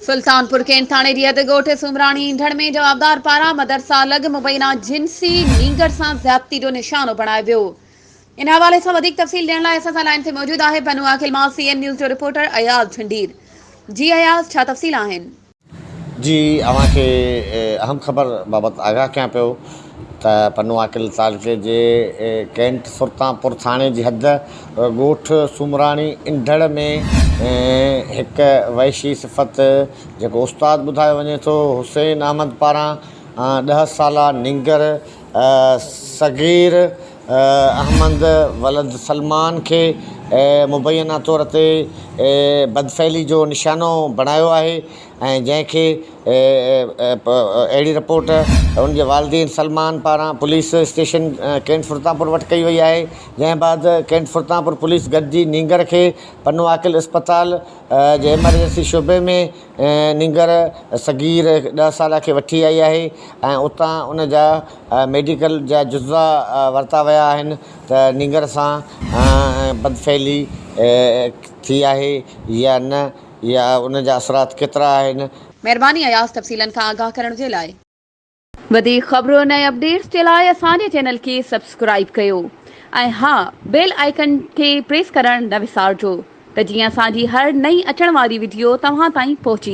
Sultanpur cantt थाने जी हद ॻोठ सुमराणी ईंधण में जवाबदार पारां मदरसा लॻ मुबैना जिन्सी नींगर सां ज़्यादती जो निशानो बणायो वियो। इन हवाले सां वधीक तफ़सील ॾियण लाइ असां सां लाइन ते मौजूद आहे पन्नू आखिल मां CN न्यूज़ जो रिपोर्टर अयाज़ झंडीर। जी अयाज़, छा तफ़सील आहिनि? जी अवांखे अहम ख़बर बाबति आगाह कयां पियो त पन्नू आकिल तालुक़े जे कैंट सुल्तानपुर थाणे जी हद ॻोठ सुमराणी इंढड़ में हिकु वैशी सिफ़त जेको उस्ताद ॿुधायो वञे थो हुसैन अहमद पारां 10 साला नींगर सगीर अहमद वलद सलमान खे मुबैना तौर ते बदफ़ैली जो निशानो बणायो आहे ऐं जंहिंखे अहिड़ी रिपोर्ट उनजे वालिदीन सलमान पारां पुलिस स्टेशन कैंट सुल्तानपुर वटि कई वई आहे। जंहिं बाद कैंट सुल्तानपुर पुलिस गॾिजी नींगर खे पन्नू आकिल अस्पताल जे एमरजेंसी शोबे में नींगर सगीर 10 साल खे वठी आई आहे ऐं उतां उन जा मेडिकल जा जुज़ा वरिता विया आहिनि त नींगर सां बदफ़ैली थी आहे या न, या उन जा असरात केतिरा आहिनि। महिरबानी अयाज़ तफ़सीलन खां आगाह करण जे लाइ। वधीक ख़बरूं ऐं अपडेट्स जे लाइ असांजे चैनल खे सब्सक्राइब कयो ऐं हा, बेल आइकन खे प्रेस करण न विसारिजो त जीअं असांजी हर नई अचण वारी वीडियो तव्हां ताईं पहुची